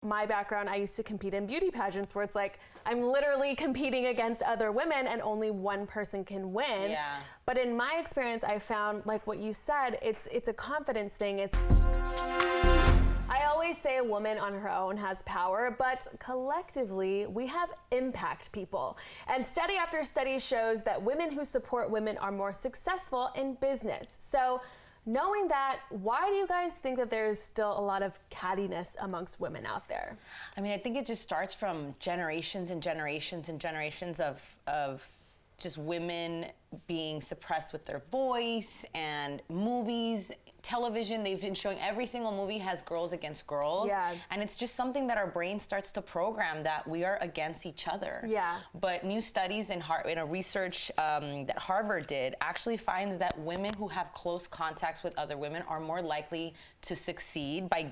My background, I used to compete in beauty pageants where it's like I'm literally competing against other women and only one person can win. Yeah. But in my experience, I found, like what you said, it's a confidence thing. I always say a woman on her own has power, but collectively we have impact people. And study after study shows that women who support women are more successful in business. So knowing that, why do you guys think that there's still a lot of cattiness amongst women out there? I mean, I think it just starts from generations and generations and generations of just women being suppressed with their voice, and movies, television, they've been showing every single movie has girls against girls. Yeah. And it's just something that our brain starts to program that we are against each other. Yeah. But new studies in a research that Harvard did actually finds that women who have close contacts with other women are more likely to succeed by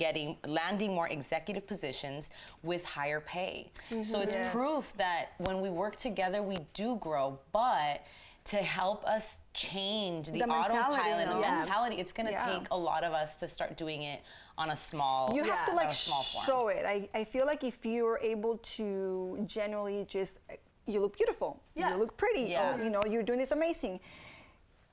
landing more executive positions with higher pay. So it's proof that when we work together, we do grow, but to help us change the autopilot, the mentality, it's going to take a lot of us to start doing it on a small You have to like small form. show it. I feel like if you're able to genuinely just, you look beautiful, you look pretty, oh, you know, you're doing this amazing.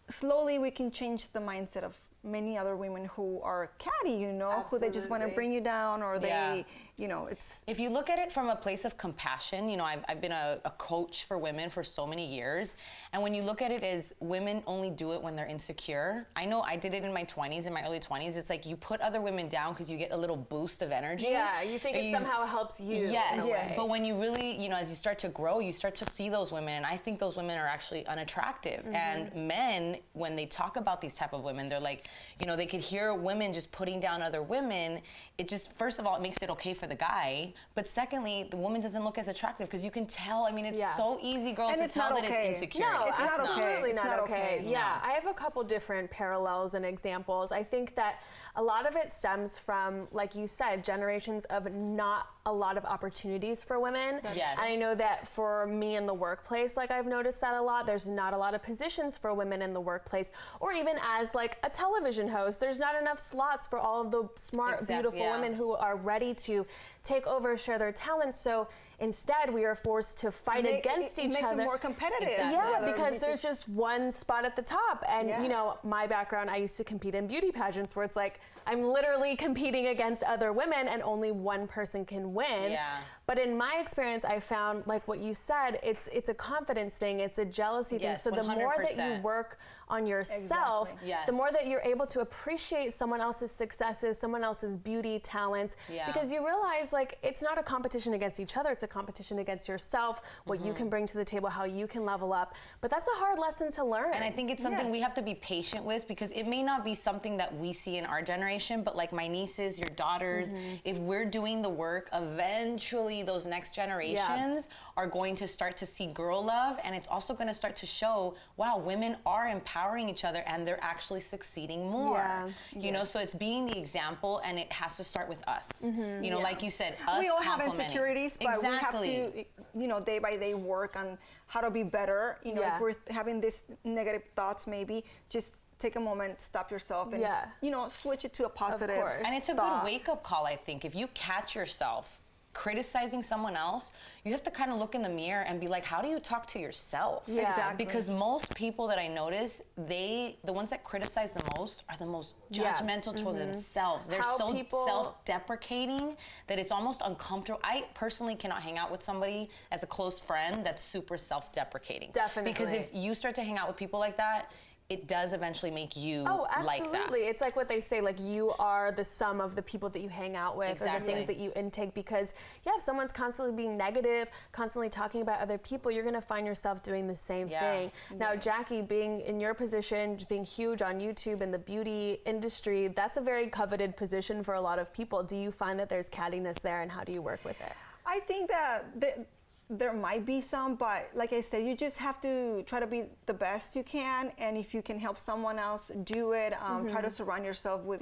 Slowly we can change the mindset of many other women who are catty, you know, who they just want to bring you down, or they, you know, it's... If you look at it from a place of compassion, you know, I've been a coach for women for so many years, and when you look at it as women only do it when they're insecure, I know I did it in my 20s, in my early 20s, it's like you put other women down because you get a little boost of energy. Yeah, you think it somehow helps you. Yes, but when you really, you know, as you start to grow, you start to see those women, and I think those women are actually unattractive. And men, when they talk about these type of women, they're like, you know, they could hear women just putting down other women. It just, first of all, it makes it okay for the guy. But secondly, the woman doesn't look as attractive because you can tell. I mean, it's so easy, girls, to tell that it's insecure. No, it's absolutely not okay. No. Yeah, I have a couple different parallels and examples. I think that a lot of it stems from, like you said, generations of not a lot of opportunities for women. Yes. And I know that for me in the workplace, like I've noticed that a lot. There's not a lot of positions for women in the workplace, or even as like a television host, there's not enough slots for all of the smart, beautiful women who are ready to take over, share their talents. So instead, we are forced to fight against each other. It makes it more competitive. Yeah, because there's just one spot at the top. And you know, my background, I used to compete in beauty pageants where it's like I'm literally competing against other women and only one person can win. Yeah. But in my experience, I found, like what you said, it's a confidence thing, it's a jealousy thing. So the more that you work on yourself, the more that you're able to appreciate someone else's successes, someone else's beauty, talents, because you realize like it's not a competition against each other, it's a competition against yourself, what you can bring to the table, how you can level up. But that's a hard lesson to learn. And I think it's something we have to be patient with, because it may not be something that we see in our generation, but like my nieces, your daughters, if we're doing the work, eventually those next generations are going to start to see girl love, and it's also going to start to show, wow, women are empowering each other and they're actually succeeding more. You know, so it's being the example, and it has to start with us. You know, like you said, us we all have insecurities, but we have to, you know, day by day work on how to be better. You know, if we're having these negative thoughts, maybe just take a moment, stop yourself, and you know, switch it to a positive. And it's a good wake-up call, I think. If you catch yourself criticizing someone else, you have to kind of look in the mirror and be like, how do you talk to yourself? Exactly. Because most people that I notice, the ones that criticize the most are the most judgmental towards themselves. They're so self-deprecating that it's almost uncomfortable. I personally cannot hang out with somebody as a close friend that's super self-deprecating. Definitely. Because if you start to hang out with people like that, it does eventually make you like that. Absolutely. It's like what they say, like you are the sum of the people that you hang out with or the things that you intake, because if someone's constantly being negative, constantly talking about other people, you're gonna find yourself doing the same thing. Now, Jackie, being in your position, being huge on YouTube in the beauty industry, that's a very coveted position for a lot of people. Do you find that there's cattiness there, and how do you work with it? I think that there might be some, but like I said, you just have to try to be the best you can, and if you can help someone else, do it. Try to surround yourself with,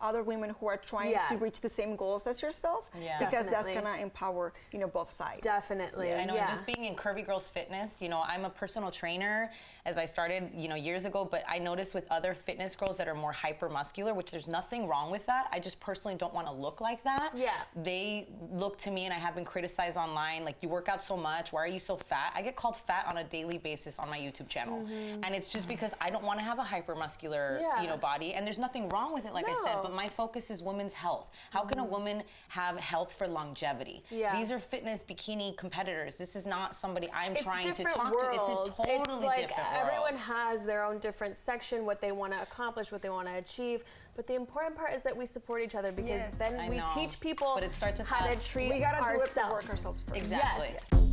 other women who are trying to reach the same goals as yourself, because that's gonna empower, both sides. Definitely. I know, and just being in Curvy Girls Fitness, I'm a personal trainer as I started, years ago, but I noticed with other fitness girls that are more hyper muscular, which there's nothing wrong with that. I just personally don't want to look like that. Yeah. They look to me, and I have been criticized online, like, you work out so much, why are you so fat? I get called fat on a daily basis on my YouTube channel. And it's just because I don't want to have a hyper muscular, body, and there's nothing wrong with it, like I said, but my focus is women's health. How can a woman have health for longevity? These are fitness bikini competitors. This is not somebody I'm trying to talk to. It's a totally different world. Everyone has their own different section, what they want to accomplish, what they want to achieve. But the important part is that we support each other, because then we teach people but it starts with how us. to treat We gotta ourselves. do it to work ourselves first. Exactly. Yes.